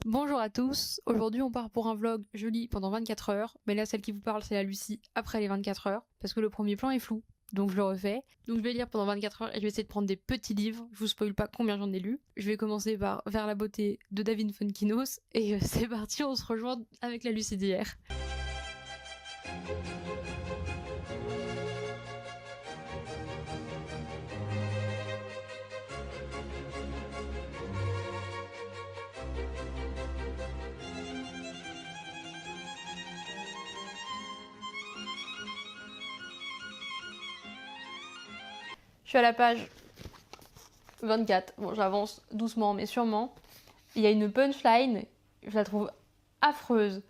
Bonjour à tous, aujourd'hui on part pour un vlog, je lis pendant 24 heures, mais là celle qui vous parle c'est la Lucie après les 24 heures, parce que le premier plan est flou, donc je le refais. Donc je vais lire pendant 24 heures et je vais essayer de prendre des petits livres, je vous spoil pas combien j'en ai lu. Je vais commencer par Vers la beauté de David Funkinos, et c'est parti, on se rejoint avec la Lucie d'hier. Je suis à la page 24, bon j'avance doucement mais sûrement. Il y a une punchline, je la trouve affreuse.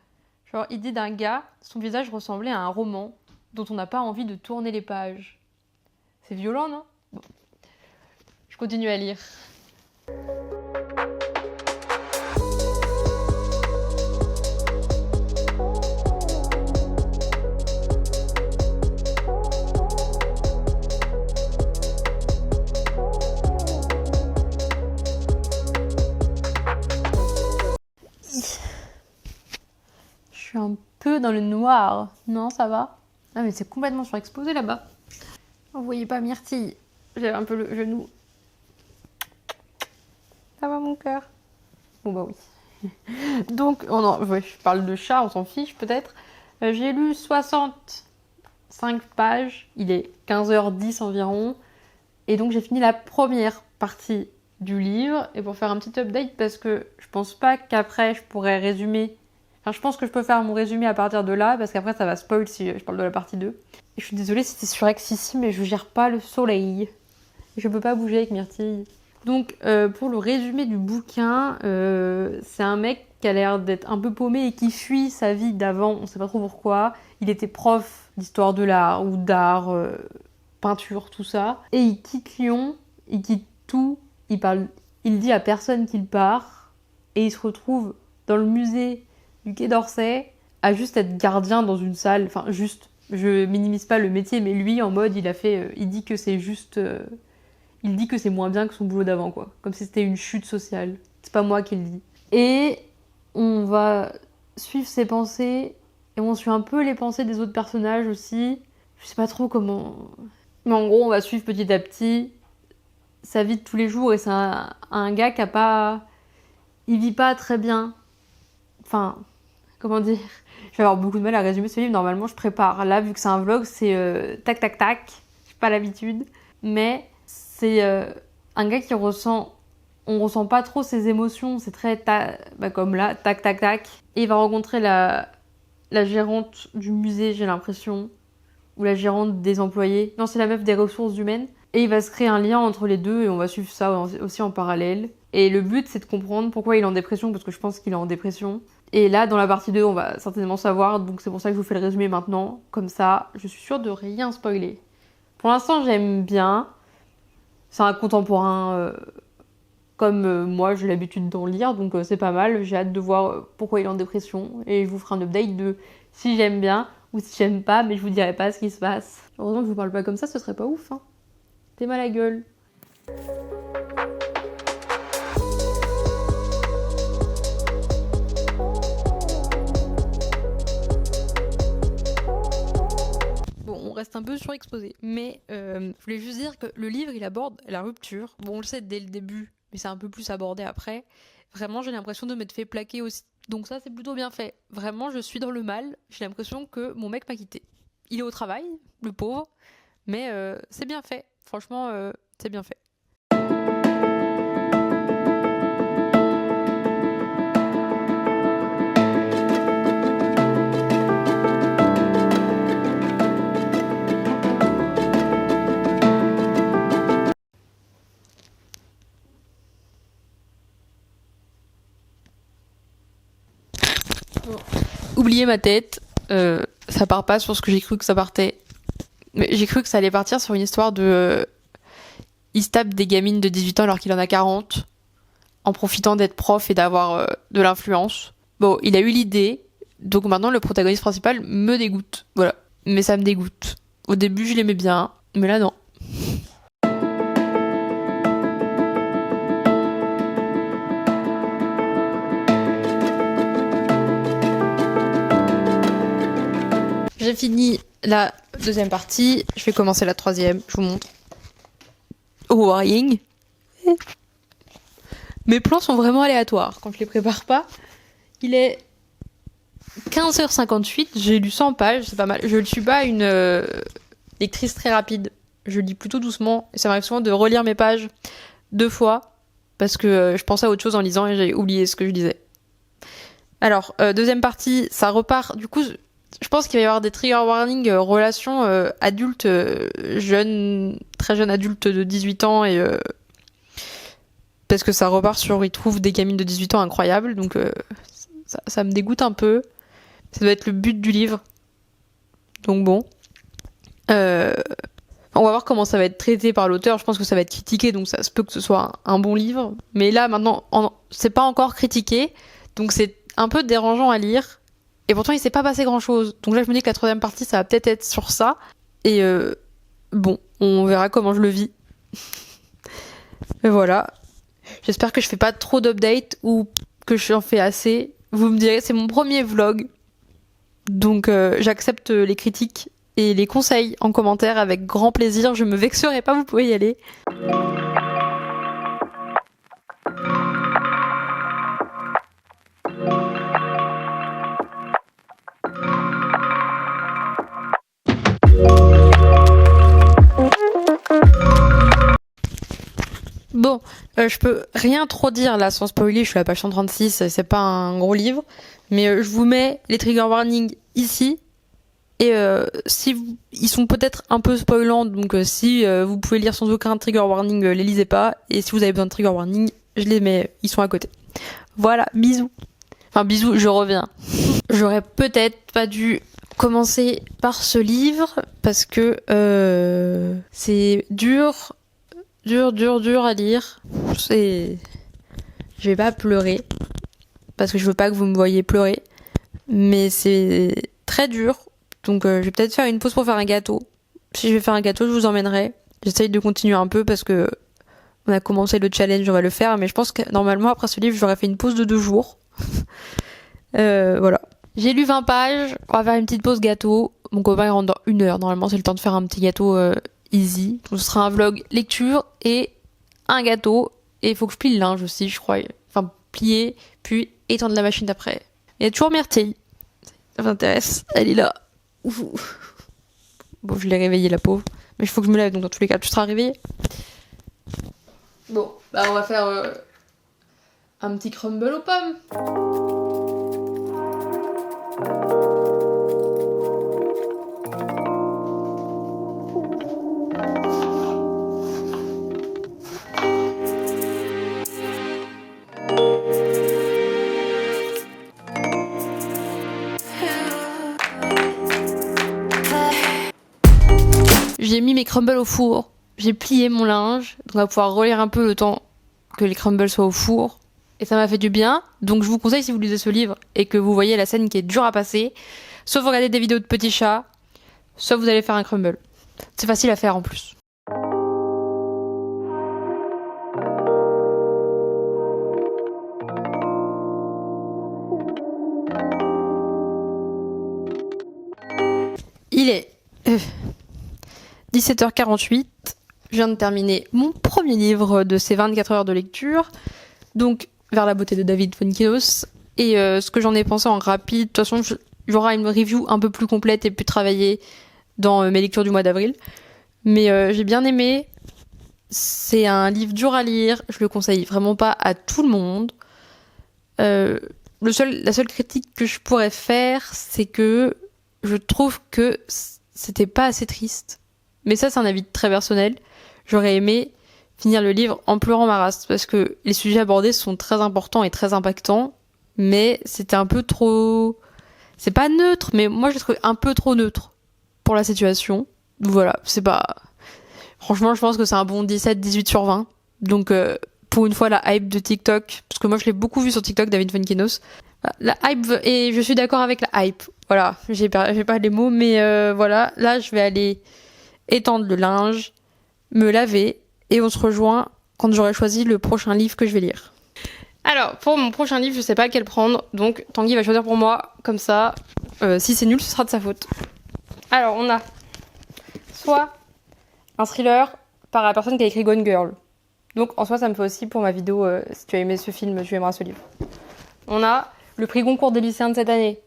Genre il dit d'un gars, son visage ressemblait à un roman dont on n'a pas envie de tourner les pages. C'est violent, non? Bon. Je continue à lire. Je suis un peu dans le noir. Non, ça va? Ah mais c'est complètement surexposé là-bas. Vous voyez pas Myrtille? J'ai un peu le genou. Ça va mon cœur? Bon bah oui. Donc, oh non, ouais, je parle de chat, on s'en fiche peut-être. J'ai lu 65 pages, il est 15h10 environ. Et donc j'ai fini la première partie du livre. Et pour faire un petit update, parce que je pense pas qu'après je pourrais résumer. Enfin, je pense que je peux faire mon résumé à partir de là, parce qu'après ça va spoil si je parle de la partie 2. Et je suis désolée si c'est surexcité, mais je gère pas le soleil. Je peux pas bouger avec Myrtille. Donc pour le résumé du bouquin, c'est un mec qui a l'air d'être un peu paumé et qui fuit sa vie d'avant, on sait pas trop pourquoi. Il était prof d'histoire de l'art ou d'art, peinture, tout ça. Et il quitte Lyon, il quitte tout, il dit à personne qu'il part, et il se retrouve dans le musée du Quai d'Orsay à juste être gardien dans une salle, enfin juste, je minimise pas le métier, mais lui en mode il dit que c'est juste, il dit que c'est moins bien que son boulot d'avant quoi, comme si c'était une chute sociale. C'est pas moi qui le dis. Et on va suivre ses pensées, et on suit un peu les pensées des autres personnages aussi. Je sais pas trop comment. Mais en gros, on va suivre petit à petit sa vie de tous les jours, et c'est un gars qui a pas. Il vit pas très bien. Enfin, comment dire? Je vais avoir beaucoup de mal à résumer ce livre. Normalement, je prépare. Là, vu que c'est un vlog, c'est tac tac tac. J'ai pas l'habitude. Mais c'est un gars qui ressent. On ressent pas trop ses émotions. C'est très. Comme là, tac tac tac. Et il va rencontrer la gérante du musée, j'ai l'impression. Ou la gérante des employés. Non, c'est la meuf des ressources humaines. Et il va se créer un lien entre les deux et on va suivre ça aussi en parallèle. Et le but, c'est de comprendre pourquoi il est en dépression, parce que je pense qu'il est en dépression. Et là, dans la partie 2, on va certainement savoir, donc c'est pour ça que je vous fais le résumé maintenant. Comme ça, je suis sûre de rien spoiler. Pour l'instant, j'aime bien. C'est un contemporain comme moi, j'ai l'habitude d'en lire, donc c'est pas mal. J'ai hâte de voir pourquoi il est en dépression. Et je vous ferai un update de si j'aime bien ou si j'aime pas, mais je vous dirai pas ce qui se passe. Heureusement que je vous parle pas comme ça, ce serait pas ouf, hein. T'es mal à la gueule. Bon, on reste un peu surexposé, mais je voulais juste dire que le livre, il aborde la rupture. Bon, on le sait dès le début, mais c'est un peu plus abordé après. Vraiment, j'ai l'impression de m'être fait plaquer aussi. Donc ça, c'est plutôt bien fait. Vraiment, je suis dans le mal. J'ai l'impression que mon mec m'a quitté. Il est au travail, le pauvre, mais c'est bien fait. Franchement, c'est bien fait. Bon. Oubliez ma tête, ça part pas sur ce que j'ai cru que ça partait. Mais j'ai cru que ça allait partir sur une histoire de... il se tape des gamines de 18 ans alors qu'il en a 40, en profitant d'être prof et d'avoir de l'influence. Bon, il a eu l'idée, donc maintenant le protagoniste principal me dégoûte. Voilà. Mais ça me dégoûte. Au début, je l'aimais bien, mais là, non. J'ai fini la deuxième partie. Je vais commencer la troisième. Je vous montre. Worrying. Mes plans sont vraiment aléatoires quand je les prépare pas. Il est 15h58. J'ai lu 100 pages. C'est pas mal. Je ne suis pas une lectrice très rapide. Je lis plutôt doucement. Et ça m'arrive souvent de relire mes pages 2 fois. Parce que je pensais à autre chose en lisant et j'ai oublié ce que je disais. Alors, deuxième partie, ça repart. Du coup, je pense qu'il va y avoir des trigger warnings relations adultes, jeunes, très jeunes adultes de 18 ans. Et parce que ça repart sur ils trouvent des gamines de 18 ans incroyables. Donc, ça me dégoûte un peu. Ça doit être le but du livre. Donc bon. On va voir comment ça va être traité par l'auteur. Je pense que ça va être critiqué, donc ça se peut que ce soit un bon livre. Mais là, maintenant, c'est pas encore critiqué. Donc c'est un peu dérangeant à lire. Et pourtant, il s'est pas passé grand-chose. Donc là, je me dis que la troisième partie, ça va peut-être être sur ça. Et bon, on verra comment je le vis. Et voilà. J'espère que je fais pas trop d'updates ou que j'en fais assez. Vous me direz, c'est mon premier vlog. Donc j'accepte les critiques et les conseils en commentaire avec grand plaisir. Je me vexerai pas, vous pouvez y aller. Bon, je peux rien trop dire là sans spoiler, je suis à la page 136, c'est pas un gros livre, mais je vous mets les trigger warnings ici, et ils sont peut-être un peu spoilants, donc si vous pouvez lire sans aucun trigger warning, les lisez pas, et si vous avez besoin de trigger warning, je les mets, ils sont à côté. Voilà, bisous. Enfin bisous, je reviens. J'aurais peut-être pas dû commencer par ce livre, parce que c'est dur à lire. Je vais pas pleurer parce que je veux pas que vous me voyiez pleurer, mais c'est très dur. Donc je vais peut-être faire une pause pour faire un gâteau. Si je vais faire un gâteau, je vous emmènerai. J'essaye de continuer un peu parce que on a commencé le challenge, on va le faire, mais je pense que normalement après ce livre, j'aurais fait une pause de 2 jours. Voilà. J'ai lu 20 pages, on va faire une petite pause gâteau. Mon copain il rentre dans 1 heure. Normalement, c'est le temps de faire un petit gâteau easy. Donc, ce sera un vlog lecture et un gâteau. Et il faut que je plie le linge aussi, je crois. Enfin, plier, puis étendre la machine après. Il y a toujours Myrtille. Ça m'intéresse. Elle est là. Ouh. Bon, je l'ai réveillée, la pauvre. Mais il faut que je me lève, donc dans tous les cas, tu seras réveillée. Bon, bah on va faire un petit crumble aux pommes. J'ai mis mes crumbles au four, j'ai plié mon linge, donc on va pouvoir relire un peu le temps que les crumbles soient au four. Et ça m'a fait du bien, donc je vous conseille si vous lisez ce livre et que vous voyez la scène qui est dure à passer, soit vous regardez des vidéos de petits chats, soit vous allez faire un crumble. C'est facile à faire en plus. Il est 17h48, je viens de terminer mon premier livre de ces 24 heures de lecture, donc Vers la beauté de David Fuenkinos, et ce que j'en ai pensé en rapide, de toute façon j'aurai une review un peu plus complète et plus travaillée dans mes lectures du mois d'avril, mais j'ai bien aimé, c'est un livre dur à lire, je le conseille vraiment pas à tout le monde. La seule critique que je pourrais faire, c'est que je trouve que c'était pas assez triste. Mais ça, c'est un avis très personnel. J'aurais aimé finir le livre en pleurant ma race, parce que les sujets abordés sont très importants et très impactants, mais c'était un peu trop... C'est pas neutre, mais moi je le trouve un peu trop neutre pour la situation. Voilà, c'est pas... Franchement, je pense que c'est un bon 17-18 sur 20. Donc, pour une fois, la hype de TikTok, parce que moi je l'ai beaucoup vu sur TikTok, David Fuenkinos, la hype, et je suis d'accord avec la hype. Voilà, j'ai pas les mots, mais voilà, là je vais aller étendre le linge, me laver, et on se rejoint quand j'aurai choisi le prochain livre que je vais lire. Alors, pour mon prochain livre, je sais pas lequel prendre, donc Tanguy va choisir pour moi, comme ça, si c'est nul, ce sera de sa faute. Alors, on a soit un thriller par la personne qui a écrit Gone Girl. Donc, en soi, ça me fait aussi pour ma vidéo, si tu as aimé ce film, tu aimeras ce livre. On a le prix Goncourt des lycéens de cette année,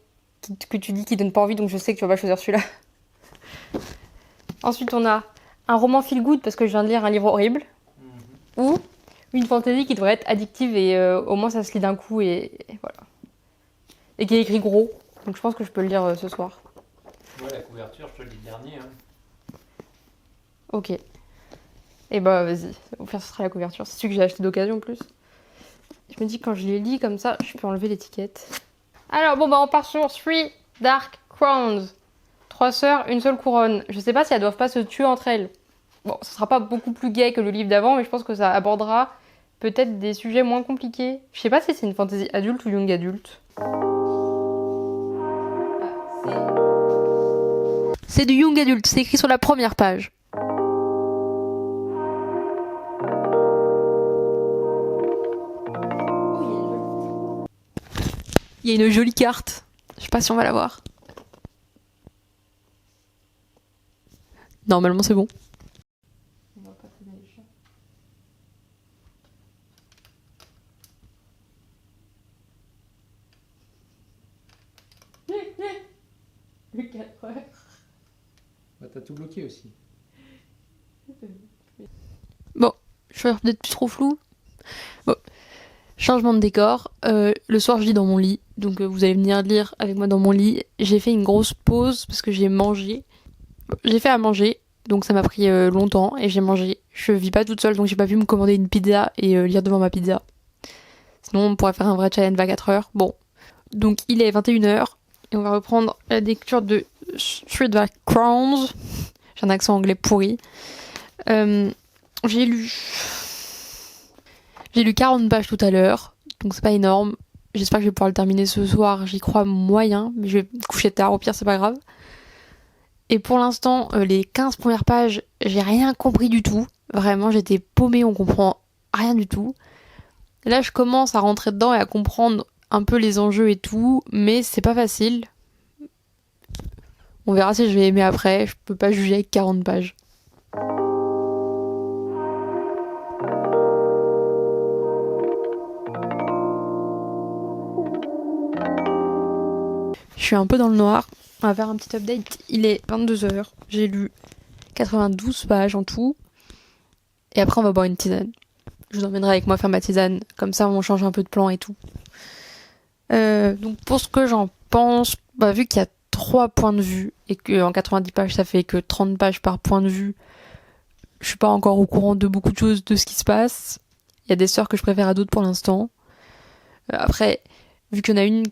que tu dis qui donne pas envie, donc je sais que tu vas pas choisir celui-là. Ensuite, on a un roman feel good, parce que je viens de lire un livre horrible. Ou une fantaisie qui devrait être addictive et au moins ça se lit d'un coup et voilà. Et qui est écrit gros, donc je pense que je peux le lire ce soir. Ouais, la couverture, je te le dis dernier. Hein. Ok. Et bah vas-y, au pire ce sera la couverture. C'est celui que j'ai acheté d'occasion en plus. Je me dis quand je les lis comme ça, je peux enlever l'étiquette. Alors bon bah on part sur Three Dark Crowns. 3 sœurs, une seule couronne. Je sais pas si elles doivent pas se tuer entre elles. Bon, ça sera pas beaucoup plus gai que le livre d'avant, mais je pense que ça abordera peut-être des sujets moins compliqués. Je sais pas si c'est une fantasy adulte ou young adulte. C'est du young adulte, c'est écrit sur la première page. Il y a une jolie carte. Je sais pas si on va la voir. Normalement c'est bon. Le 4 heures. Bah, t'as tout bloqué aussi. Bon, je suis peut-être plus trop flou. Bon, changement de décor. Le soir, je lis dans mon lit. Donc, vous allez venir lire avec moi dans mon lit. J'ai fait une grosse pause parce que j'ai mangé. J'ai fait à manger. Donc, ça m'a pris longtemps et j'ai mangé. Je vis pas toute seule, donc j'ai pas pu me commander une pizza et lire devant ma pizza. Sinon, on pourrait faire un vrai challenge 24 heures. Bon. Donc, il est 21h. Et on va reprendre la lecture de Three Dark Crowns. J'ai un accent anglais pourri. J'ai lu 40 pages tout à l'heure, donc c'est pas énorme. J'espère que je vais pouvoir le terminer ce soir, j'y crois moyen, mais je vais me coucher tard, au pire c'est pas grave. Et pour l'instant, les 15 premières pages, j'ai rien compris du tout. Vraiment, j'étais paumée, on comprend rien du tout. Là, je commence à rentrer dedans et à comprendre un peu les enjeux et tout, mais c'est pas facile. On verra si je vais aimer après, je peux pas juger avec 40 pages. Je suis un peu dans le noir. On va faire un petit update. Il est 22h. J'ai lu 92 pages en tout. Et après, on va boire une tisane. Je vous emmènerai avec moi faire ma tisane. Comme ça, on change un peu de plan et tout. Donc, pour ce que j'en pense, bah, vu qu'il y a 3 points de vue et qu'en 90 pages, ça fait que 30 pages par point de vue, je suis pas encore au courant de beaucoup de choses de ce qui se passe. Il y a des sœurs que je préfère à d'autres pour l'instant. Après, vu qu'il y en a une...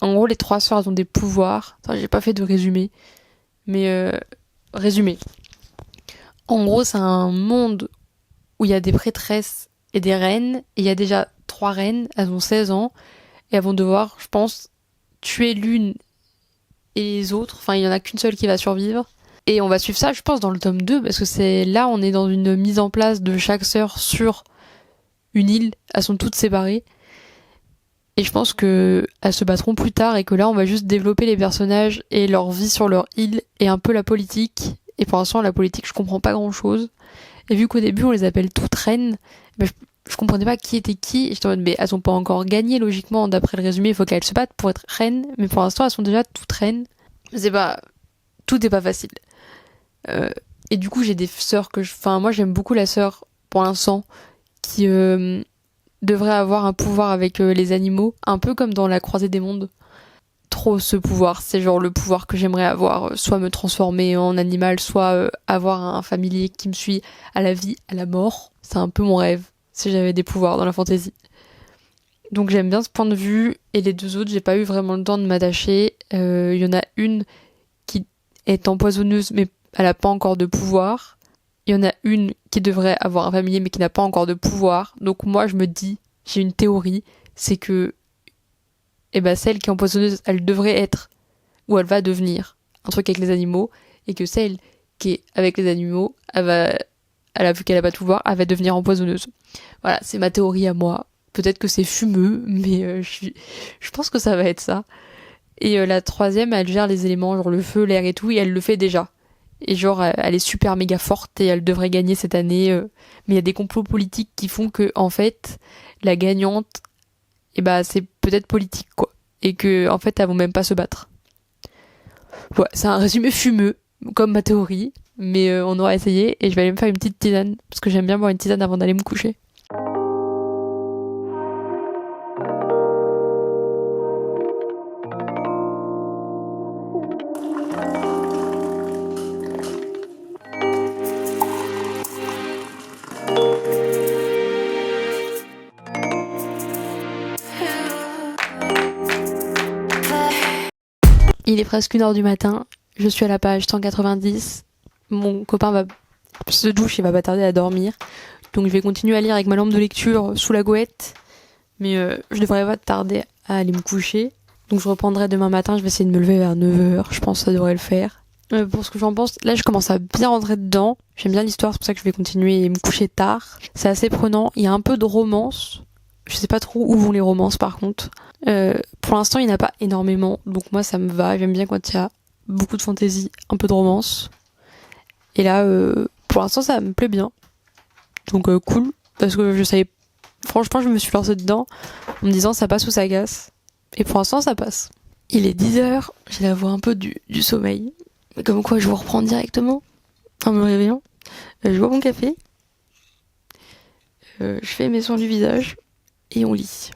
En gros, les 3 sœurs, elles ont des pouvoirs. Enfin, j'ai pas fait de résumé. Mais résumé. En gros, c'est un monde où il y a des prêtresses et des reines. Et il y a déjà 3 reines. Elles ont 16 ans. Et elles vont devoir, je pense, tuer l'une et les autres. Enfin, il y en a qu'une seule qui va survivre. Et on va suivre ça, je pense, dans le tome 2. Parce que c'est là, on est dans une mise en place de chaque sœur sur une île. Elles sont toutes séparées. Et je pense que elles se battront plus tard et que là on va juste développer les personnages et leur vie sur leur île et un peu la politique. Et pour l'instant la politique je comprends pas grand chose. Et vu qu'au début on les appelle toutes reines, ben je comprenais pas qui était qui. Et j'étais en mode mais elles ont pas encore gagné logiquement d'après le résumé, il faut qu'elles se battent pour être reines. Mais pour l'instant elles sont déjà toutes reines. Je sais pas, tout est pas facile. Et du coup j'ai des sœurs que enfin moi j'aime beaucoup la sœur pour l'instant qui devrait avoir un pouvoir avec les animaux, un peu comme dans La Croisée des Mondes. Trop ce pouvoir, c'est genre le pouvoir que j'aimerais avoir, soit me transformer en animal, soit avoir un familier qui me suit à la vie, à la mort. C'est un peu mon rêve, si j'avais des pouvoirs dans la fantasy. Donc j'aime bien ce point de vue, et les 2 autres, j'ai pas eu vraiment le temps de m'attacher. Y en a une qui est empoisonneuse, mais elle a pas encore de pouvoir. Il y en a une qui devrait avoir un familier mais qui n'a pas encore de pouvoir. Donc moi je me dis, j'ai une théorie, c'est que celle qui est empoisonneuse, elle devrait être, ou elle va devenir, un truc avec les animaux, et que celle qui est avec les animaux, elle a vu qu'elle a pas de pouvoir, elle va devenir empoisonneuse. Voilà, c'est ma théorie à moi. Peut-être que c'est fumeux, mais je pense que ça va être ça. Et la troisième, elle gère les éléments, genre le feu, l'air et tout, et elle le fait déjà. Et genre, elle est super méga forte et elle devrait gagner cette année. Mais il y a des complots politiques qui font que, en fait, la gagnante, c'est peut-être politique, quoi. Et que, en fait, elles vont même pas se battre. Ouais, c'est un résumé fumeux, comme ma théorie. Mais on aura essayé et je vais aller me faire une petite tisane. Parce que j'aime bien boire une tisane avant d'aller me coucher. Il est presque 1h du matin, je suis à la page 190, mon copain va se douche, il va pas tarder à dormir, donc je vais continuer à lire avec ma lampe de lecture sous la couette, mais je devrais pas tarder à aller me coucher, donc je reprendrai demain matin, je vais essayer de me lever vers 9h, je pense que ça devrait le faire. Pour ce que j'en pense, là je commence à bien rentrer dedans, j'aime bien l'histoire, c'est pour ça que je vais continuer et me coucher tard, c'est assez prenant, il y a un peu de romance, je sais pas trop où vont les romances par contre. Pour l'instant, il n'y en a pas énormément, donc moi ça me va. J'aime bien quand il y a beaucoup de fantaisie, un peu de romance. Et là, pour l'instant, ça me plaît bien. Donc cool, parce que je savais. Franchement, je me suis lancée dedans en me disant ça passe ou ça casse. Et pour l'instant, ça passe. Il est 10h, j'ai la voix un peu du sommeil. Mais comme quoi, je vous reprends directement en me réveillant. Je bois mon café. Je fais mes soins du visage. Et on lit.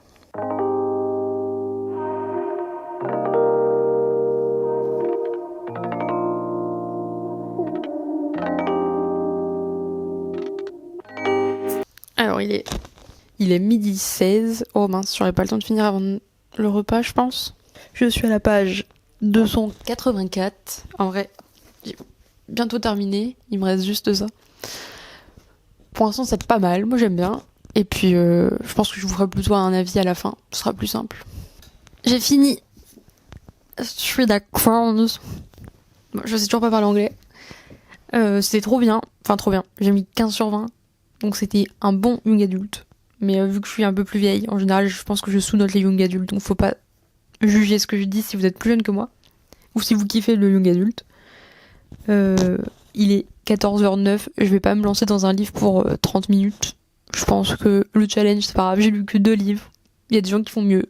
Alors il est 12h16. Oh mince, j'aurais pas le temps de finir avant le repas, je pense. Je suis à la page 284. En vrai, j'ai bientôt terminé. Il me reste juste ça. Pour l'instant, c'est pas mal. Moi, j'aime bien. Et puis, je pense que je vous ferai plutôt un avis à la fin. Ce sera plus simple. J'ai fini. Je suis d'accord. Bon, je sais toujours pas parler anglais. C'était trop bien. Enfin, trop bien. J'ai mis 15/20. Donc, c'était un bon young adulte. Mais vu que je suis un peu plus vieille, en général, je pense que je sous-note les young adultes. Donc, faut pas juger ce que je dis si vous êtes plus jeune que moi. Ou si vous kiffez le young adulte. Il est 14h09. Je vais pas me lancer dans un livre pour 30 minutes. Je pense que le challenge, c'est pas grave, j'ai lu que 2 livres. Il y a des gens qui font mieux.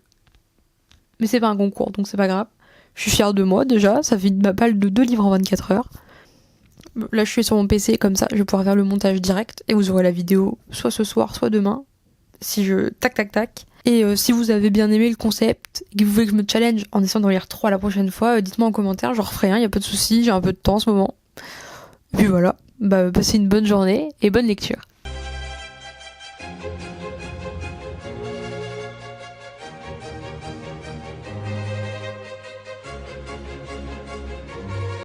Mais c'est pas un concours, donc c'est pas grave. Je suis fière de moi déjà, ça fait de ma balle de 2 livres en 24 heures. Là, je suis sur mon PC, comme ça, je vais pouvoir faire le montage direct. Et vous aurez la vidéo soit ce soir, soit demain. Si je... tac. Et si vous avez bien aimé le concept, et que vous voulez que je me challenge en essayant d'en lire 3 la prochaine fois, dites-moi en commentaire, je referai un, y a pas de souci, j'ai un peu de temps en ce moment. Et puis voilà, passez une bonne journée et bonne lecture.